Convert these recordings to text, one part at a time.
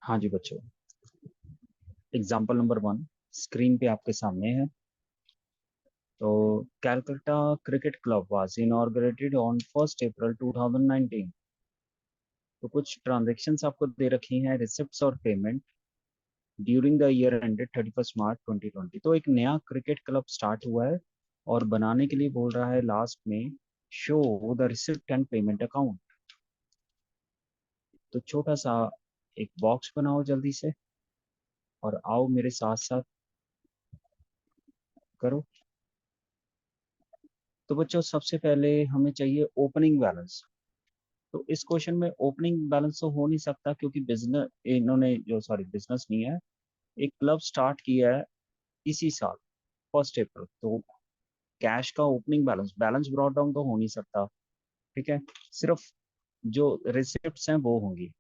हाँ जी बच्चों, example number 1 screen पे आपके सामने है। तो Calcutta cricket club was inaugurated on 1 April 2019। तो कुछ ट्रांजेक्शन्स आपको दे रखी हैं, रिसिप्ट्स और payment during the year ended 31 मार्च 2020। तो एक नया क्रिकेट क्लब स्टार्ट हुआ है और बनाने के लिए बोल रहा है लास्ट में show the receipt and payment account. तो छोटा सा एक बॉक्स बनाओ जल्दी से और आओ मेरे साथ साथ करो। तो बच्चों सबसे पहले हमें चाहिए ओपनिंग बैलेंस। तो इस क्वेश्चन में ओपनिंग बैलेंस तो हो नहीं सकता क्योंकि बिजनेस इन्होंने जो सॉरी बिजनेस नहीं है, एक क्लब स्टार्ट किया है इसी साल 1 अप्रैल। तो कैश का opening balance balance brought down तो हो नहीं सकता। ठीक है, सिर्फ जो रिसिप्ट्स हैं वो होंगी।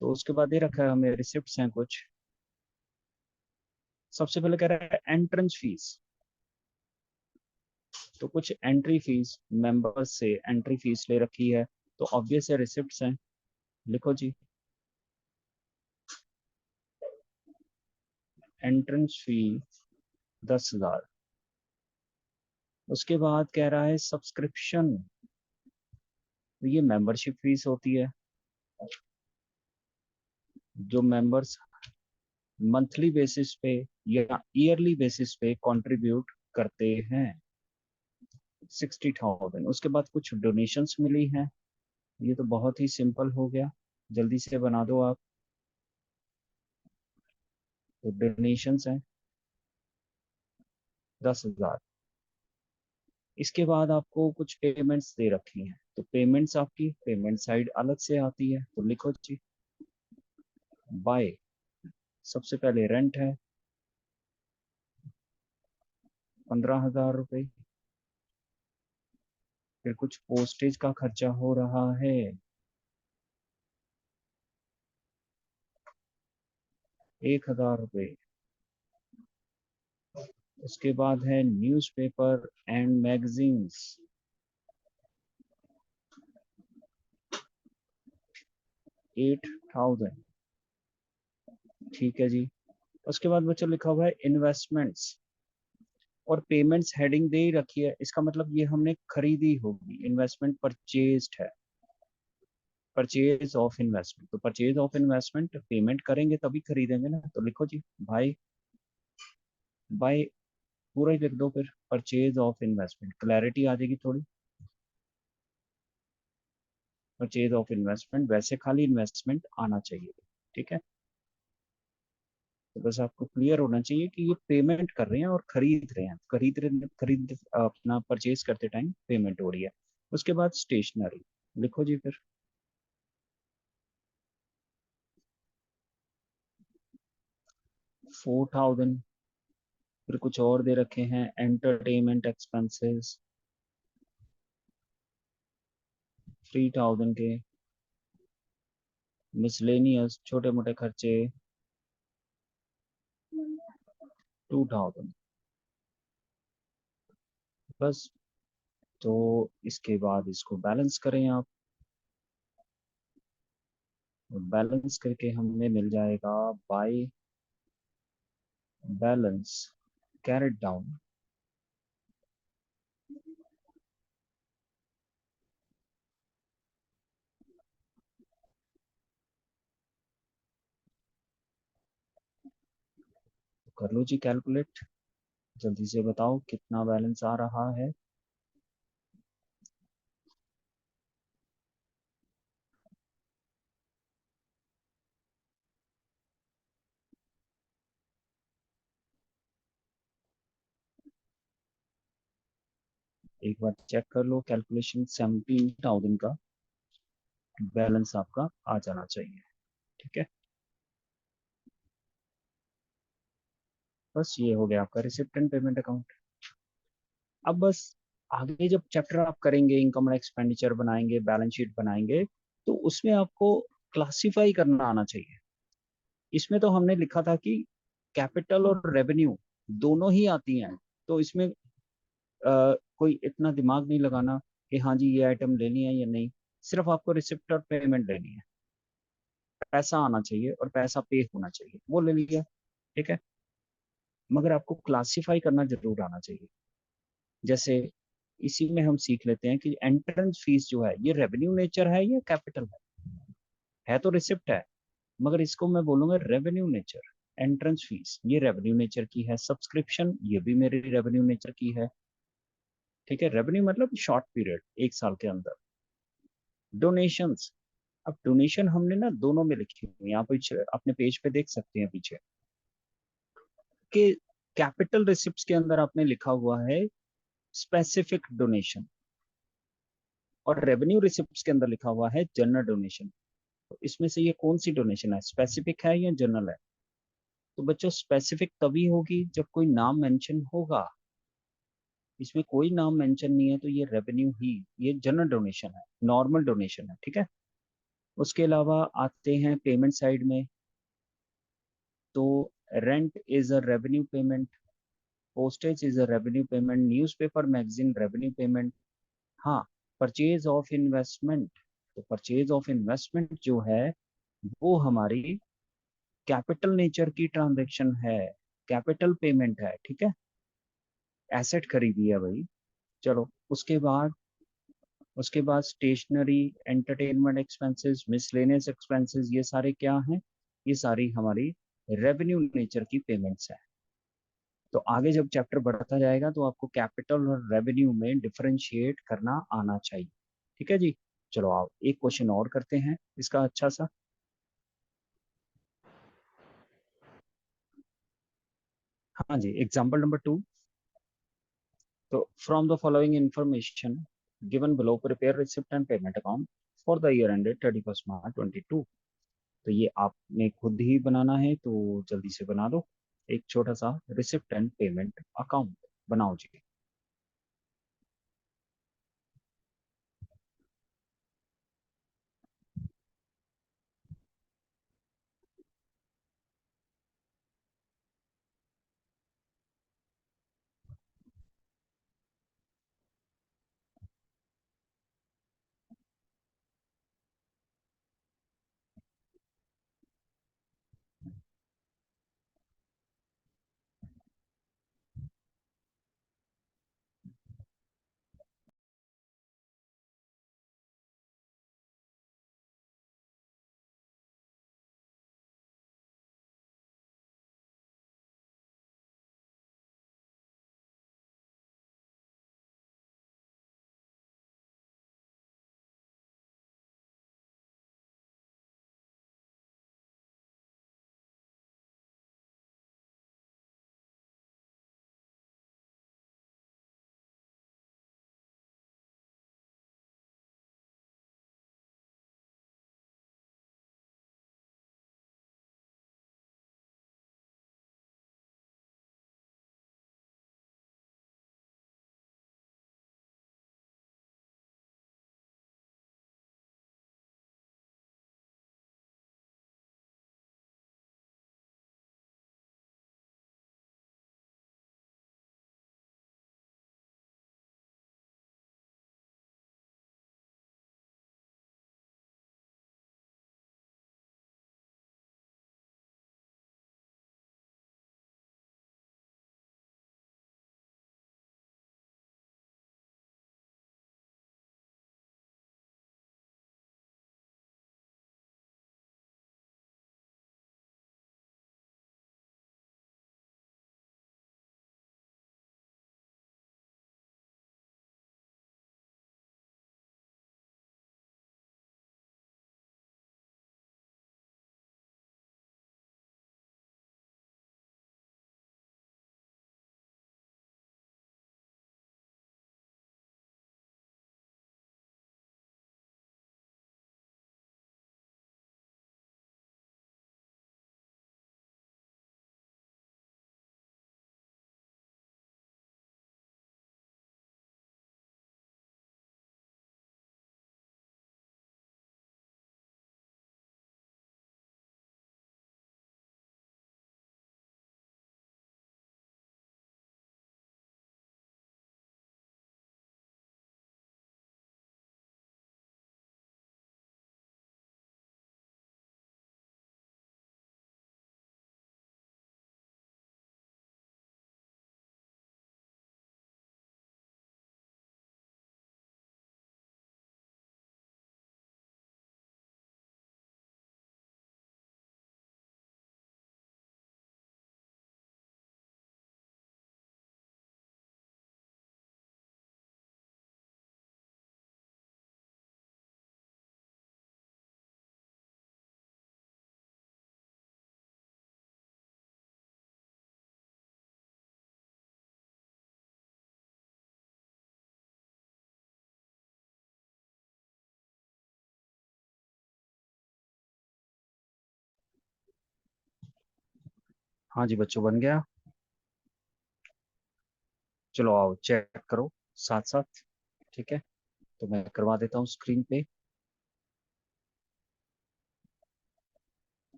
तो उसके बाद ये रखा है हमें रिसिप्ट्स हैं कुछ। सबसे पहले कह रहा है एंट्रेंस फीस। तो कुछ एंट्री फीस मेंबर्स से एंट्री फीस ले रखी है, तो ऑब्वियस है रिसिप्ट्स हैं। लिखो जी, एंट्रेंस फी 10,000। उसके बाद कह रहा है सब्सक्रिप्शन। तो ये मेंबरशिप फीस होती है। जो मेंबर्स मंथली बेसिस पे या ईयरली बेसिस पे कंट्रीब्यूट करते हैं 60,000। उसके बाद कुछ डोनेशंस मिली हैं। ये तो बहुत ही सिंपल हो गया, जल्दी से बना दो आप। तो डोनेशंस हैं 10,000। इसके बाद आपको कुछ पेमेंट्स दे रखी हैं। तो पेमेंट्स आपकी पेमेंट साइड अलग से आती है। तो लिखो जी, बाय। सबसे पहले रेंट है 15,000 रुपये। फिर कुछ पोस्टेज का खर्चा हो रहा है 1,000 रुपये। उसके बाद है न्यूज़पेपर एंड मैगजीन्स 8,000। ठीक है जी। उसके बाद बच्चों लिखा हुआ है इन्वेस्टमेंट्स और पेमेंट्स हेडिंग दे ही रखी है। इसका मतलब ये हमने खरीदी होगी, इन्वेस्टमेंट परचेज्ड है। परचेज ऑफ इन्वेस्टमेंट, तो परचेज ऑफ इन्वेस्टमेंट पेमेंट करेंगे तभी खरीदेंगे ना। तो लिखो जी भाई, बाय पूरा ही लिख दो। फिर परचेज ऑफ इन्वेस्टमेंट, क्लैरिटी आ जाएगी थोड़ी। परचेज ऑफ इन्वेस्टमेंट, वैसे खाली इन्वेस्टमेंट आना चाहिए। ठीक है, तो बस आपको क्लियर होना चाहिए कि ये पेमेंट कर रहे हैं और खरीद रहे हैं। खरीद अपना परचेज करते टाइम पेमेंट हो रही है। उसके बाद स्टेशनरी लिखो जी फिर 4,000। फिर कुछ और दे रखे हैं एंटरटेनमेंट एक्सपेंसेस 3,000 के। मिसलेनियस छोटे मोटे खर्चे 2,000। बस। तो इसके बाद इसको बैलेंस करें आप। बैलेंस करके हमें मिल जाएगा बाय बैलेंस कैरेट डाउन। तो कर लो जी कैलकुलेट, जल्दी से बताओ कितना बैलेंस आ रहा है। एक बार चेक कर लो कैलकुलेशन, 17,000 का बैलेंस आपका आ जाना चाहिए। ठीक है, बस ये हो गया आपका रिसिप्ट एंड पेमेंट अकाउंट। अब बस आगे जब चैप्टर आप करेंगे, इनकम एंड एक्सपेंडिचर बनाएंगे, बैलेंस शीट बनाएंगे, तो उसमें आपको क्लासिफाई करना आना चाहिए। इसमें तो हमने लिखा था कि कैपिटल और रेवेन्यू दोनों ही आती हैं। तो इसमें कोई इतना दिमाग नहीं लगाना कि हाँ जी ये आइटम लेनी है या नहीं। सिर्फ आपको रिसिप्ट और पेमेंट लेनी है। पैसा आना चाहिए और पैसा पे होना चाहिए, वो ले लिया। ठीक है, मगर आपको क्लासिफाई करना जरूर आना चाहिए। जैसे इसी में हम सीख लेते हैं कि एंट्रेंस फीस जो है ये रेवेन्यू नेचर है या कैपिटल है तो रिसिप्ट है, मगर इसको मैं बोलूंगा रेवेन्यू नेचर। एंट्रेंस फीस ये रेवेन्यू नेचर की है, सब्सक्रिप्शन ये भी मेरी रेवेन्यू नेचर की है। ठीक है, रेवेन्यू मतलब शॉर्ट पीरियड, एक साल के अंदर। डोनेशंस, अब डोनेशन हमने ना दोनों में लिखी हुई है, आप पीछे अपने पेज पे देख सकते हैं पीछे कि कैपिटल रिसिप्ट्स के अंदर आपने लिखा हुआ है स्पेसिफिक डोनेशन, और रेवेन्यू रिसिप्ट्स के अंदर लिखा हुआ है जनरल डोनेशन। तो इसमें से ये कौन सी डोनेशन है, स्पेसिफिक है या जनरल है? तो बच्चों स्पेसिफिक तभी होगी जब कोई नाम मेंशन होगा। इसमें कोई नाम मेंशन नहीं है तो ये रेवेन्यू ही, ये जनरल डोनेशन है, नॉर्मल डोनेशन है। ठीक है, उसके अलावा आते हैं पेमेंट साइड में। तो rent is a revenue payment, postage is a revenue payment, newspaper magazine revenue payment. हाँ, परचेज ऑफ इन्वेस्टमेंट, तो परचेज ऑफ इन्वेस्टमेंट जो है वो हमारी कैपिटल नेचर की ट्रांजैक्शन है, कैपिटल पेमेंट है। ठीक है, एसेट खरीदी है भाई। चलो, उसके बाद stationery, entertainment expenses, miscellaneous expenses, ये सारे क्या हैं? ये सारी हमारी रेवेन्यू नेचर की पेमेंट्स है। तो आगे जब चैप्टर बढ़ता जाएगा तो आपको कैपिटल और रेवेन्यू में डिफरेंशिएट करना आना चाहिए। ठीक है जी, चलो आप एक क्वेश्चन और करते हैं इसका अच्छा सा। हाँ जी, एग्जाम्पल नंबर 2। तो from the following information given below prepare receipt and payment account for the year ended 31 मार्च 2022। तो ये आपने खुद ही बनाना है, तो जल्दी से बना दो। एक छोटा सा रिसिप्ट एंड पेमेंट अकाउंट बनाओ जी। हाँ जी बच्चों, बन गया। चलो आओ चेक करो साथ साथ। ठीक है, तो मैं करवा देता हूँ स्क्रीन पे।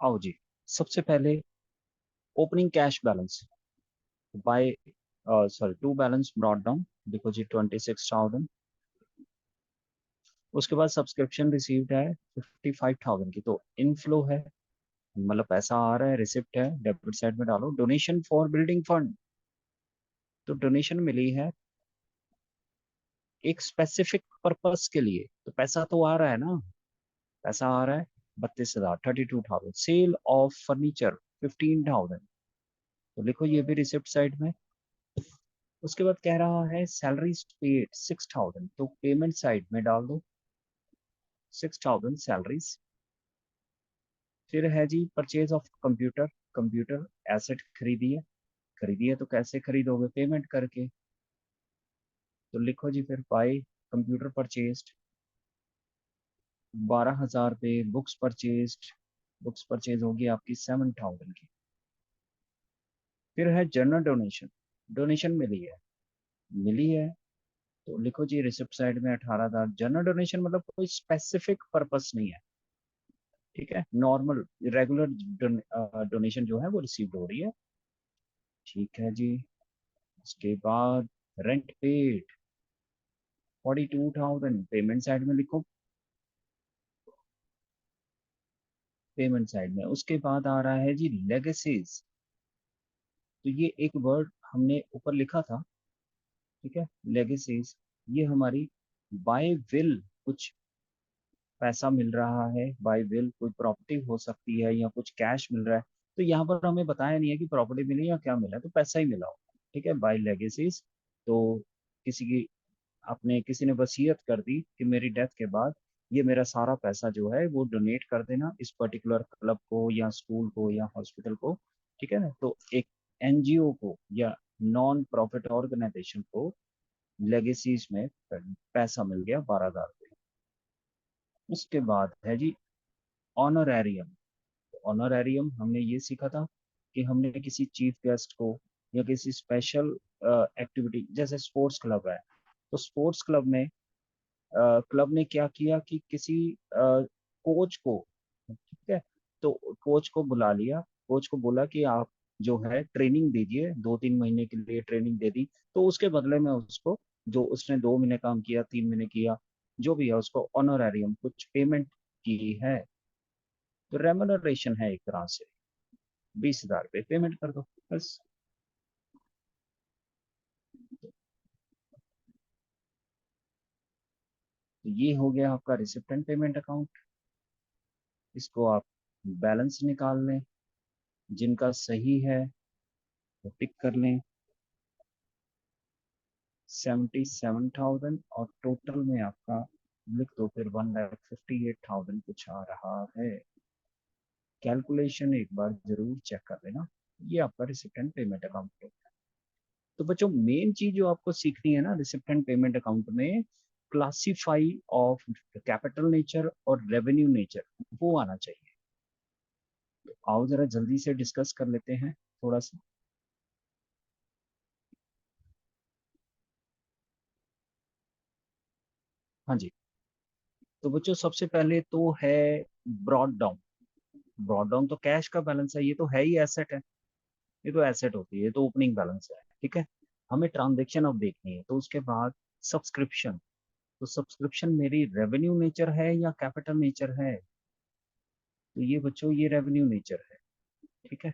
आओ जी। सबसे पहले opening cash balance by sorry to balance brought down deposit 26,000। उसके बाद सब्सक्रिप्शन रिसीव्ड है 55,000 की, तो इनफ्लो है, मतलब पैसा आ रहा है, रिसिप्ट है, डेबिट साइड में डालो। डोनेशन फॉर बिल्डिंग फंड, तो डोनेशन मिली है एक स्पेसिफिक पर्पस के लिए, तो पैसा तो आ रहा है ना। पैसा आ रहा है 32,000, 32,000। सेल ऑफ फर्नीचर 15,000, तो लिखो ये भी रिसिप्ट साइड में। उसके बाद कह रहा है सैलरीज पेड 6,000, तो पेमेंट साइड में डाल दो 6,000 सैलरीज। फिर है जी purchase of computer, computer asset खरीदी है। खरीदी है तो कैसे खरीदोगे, पेमेंट करके। तो लिखो जी फिर बाय कंप्यूटर परचेज्ड 12,000 पे। बुक्स परचेज्ड, बुक्स परचेज होगी आपकी 7,000 की। फिर है जनरल डोनेशन, डोनेशन मिली है तो लिखो जी रिसिप्ट साइड में 18,000। जनरल डोनेशन मतलब कोई स्पेसिफिक पर्पस नहीं है, ठीक है, नॉर्मल रेगुलर डोनेशन जो है वो रिसीव हो रही है। ठीक है जी। उसके बाद रेंट पेड 42,000, पेमेंट साइड में लिखो, पेमेंट साइड में। उसके बाद आ रहा है जी लेगेसीज, तो ये एक वर्ड हमने ऊपर लिखा था, ठीक है, लेगेसीज। ये हमारी बाय विल कुछ पैसा मिल रहा है, बाय विल कोई प्रॉपर्टी हो सकती है या कुछ कैश मिल रहा है। तो यहाँ पर हमें बताया नहीं है कि प्रॉपर्टी मिली या क्या मिला, तो पैसा ही मिला होगा, ठीक है, बाय लेगेसीज। तो किसी की आपने किसी ने वसीयत कर दी कि मेरी डेथ के बाद ये मेरा सारा पैसा जो है वो डोनेट कर देना इस पर्टिकुलर क्लब को या स्कूल को या हॉस्पिटल को, ठीक है ना। तो एक एनजीओ को या नॉन प्रॉफिट ऑर्गेनाइजेशन को लेगेसीज में पैसा मिल गया 12,000 रुपये। उसके बाद है जी ऑनोरेरियम। ऑनोरेरियम हमने ये सीखा था कि हमने किसी चीफ गेस्ट को या किसी स्पेशल एक्टिविटी, जैसे स्पोर्ट्स क्लब है, तो स्पोर्ट्स क्लब ने क्या किया कि किसी कोच को, ठीक है, तो कोच को बुला लिया, कोच को बोला कि आप जो है ट्रेनिंग दीजिए, 2-3 महीने के लिए ट्रेनिंग दे दी। तो उसके बदले में उसको, जो उसने 2 महीने काम किया, 3 महीने किया, जो भी है, उसको ऑनोरेरियम कुछ पेमेंट की है। तो रेमुनरेशन है एक तरह से, 20,000 पे पेमेंट कर दो बस। तो ये हो गया आपका रिसिप्टेंट पेमेंट अकाउंट। इसको आप बैलेंस निकाल लें, जिनका सही है वो टिक कर लें 77,000, और टोटल में आपका लिख दो फिर 1,58,000 कुछ आ रहा है। कैलकुलेशन एक बार जरूर चेक कर लेना। ये आपका रिसिप्टेंट पेमेंट अकाउंट है। तो बच्चों मेन चीज जो आपको सीखनी है ना रिसिप्टेंट पेमेंट अकाउंट में, क्लासीफाई ऑफ कैपिटल नेचर और रेवेन्यू नेचर, वो आना चाहिए। आओ जरा जल्दी से डिस्कस कर लेते हैं थोड़ा सा। हाँ जी। तो बच्चों सबसे पहले तो है ब्रॉड डाउन। ब्रॉड डाउन तो कैश का बैलेंस है, ये तो है ही एसेट है, ये तो एसेट होती है, ये तो ओपनिंग बैलेंस है, ठीक है। हमें ट्रांजेक्शन अब देखनी है, तो उसके बाद सब्सक्रिप्शन। तो सब्सक्रिप्शन मेरी रेवेन्यू नेचर है या कैपिटल नेचर है, तो ये बच्चों ये रेवेन्यू नेचर है, ठीक है।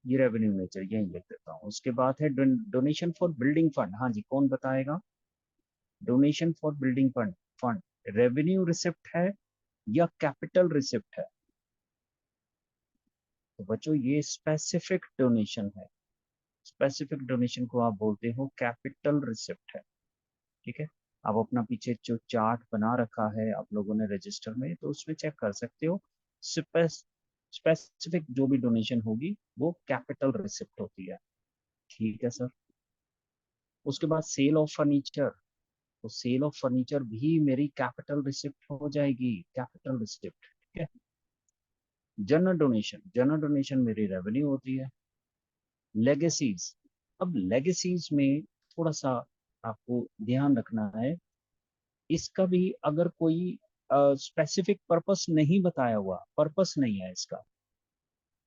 ये रेवेन्यू नेचर यही लिख देता हूँ। उसके बाद है डोनेशन फॉर बिल्डिंग फंड। हाँ जी, कौन बताएगा। Donation for building fund, fund revenue receipt है या कैपिटल रिसिप्ट है, तो बच्चों ये स्पेसिफिक डोनेशन है। स्पेसिफिक डोनेशन को आप बोलते हो कैपिटल रिसिप्ट है, ठीक है। आप अपना पीछे जो चार्ट बना रखा है आप लोगों ने रजिस्टर में, तो उसमें चेक कर सकते हो। स्पेसिफिक जो भी डोनेशन होगी वो कैपिटल रिसिप्ट होती है, ठीक है सर। उसके बाद सेल ऑफ फर्नीचर, तो सेल ऑफ फर्नीचर भी मेरी कैपिटल रिसिप्ट हो जाएगी, कैपिटल रिसिप्ट, ठीक है। जनरल डोनेशन मेरी रेवेन्यू होती है। लेगेसीज, अब लेगेसीज में थोड़ा सा आपको ध्यान रखना है, इसका भी अगर कोई स्पेसिफिक पर्पस नहीं बताया हुआ, पर्पस नहीं है इसका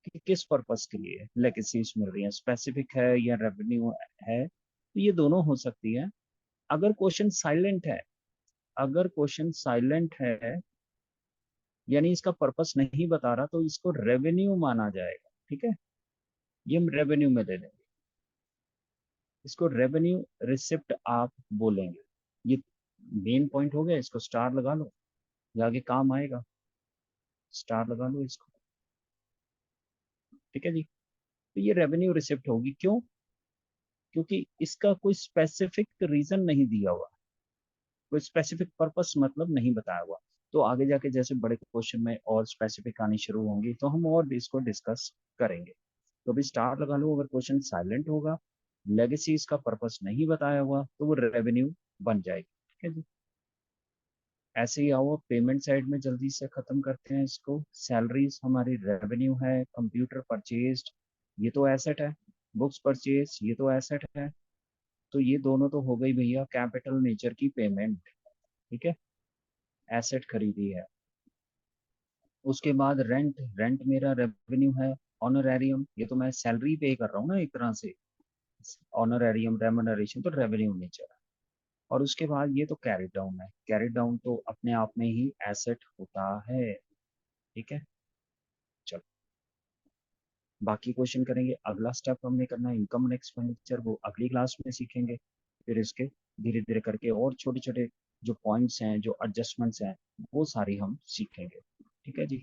कि किस पर्पस के लिए लेगेसीज मिल रही है, स्पेसिफिक है या रेवेन्यू है, तो ये दोनों हो सकती है। अगर क्वेश्चन साइलेंट है, अगर क्वेश्चन साइलेंट है यानी इसका पर्पस नहीं बता रहा, तो इसको रेवेन्यू माना जाएगा। ठीक है, ये हम रेवेन्यू में दे देंगे, इसको रेवेन्यू रिसिप्ट आप बोलेंगे। ये मेन पॉइंट हो गया, इसको स्टार लगा लो, ये आगे काम आएगा, स्टार लगा लो इसको। ठीक है जी, तो ये रेवेन्यू रिसिप्ट होगी। क्यों? क्योंकि इसका कोई स्पेसिफिक रीजन नहीं दिया हुआ, कोई स्पेसिफिक पर्पस मतलब नहीं बताया हुआ। तो आगे जाके जैसे बड़े क्वेश्चन में और स्पेसिफिक आनी शुरू होंगी तो हम और भी इसको डिस्कस करेंगे। तो अभी स्टार लगा लो, अगर क्वेश्चन साइलेंट होगा, लेगेसी इसका पर्पस नहीं बताया हुआ, तो वो रेवेन्यू बन जाएगी। ठीक है जी, ऐसे ही आओ पेमेंट साइड में जल्दी से खत्म करते हैं इसको। सैलरीज हमारी रेवेन्यू है, कंप्यूटर परचेज्ड ये तो एसेट है, बुक्स परचेज ये तो एसेट है। तो ये दोनों तो हो गई भैया कैपिटल नेचर की पेमेंट। ठीक है, एसेट खरीदी है। उसके बाद रेंट, रेंट मेरा रेवेन्यू है। ऑनरेरियम, ये तो मैं सैलरी पे कर रहा हूँ ना एक तरह से, ऑनरेरियम रेमुनरेशन तो रेवेन्यू नेचर है। और उसके बाद ये तो कैरी डाउन है, कैरी डाउन तो अपने आप में ही एसेट होता है। ठीक है, चलो बाकी क्वेश्चन करेंगे। अगला स्टेप हमने करना है इनकम एंड एक्सपेंडिचर, वो अगली क्लास में सीखेंगे। फिर इसके धीरे धीरे करके और छोटे छोटे जो पॉइंट्स हैं, जो एडजस्टमेंट्स हैं, वो सारी हम सीखेंगे। ठीक है जी।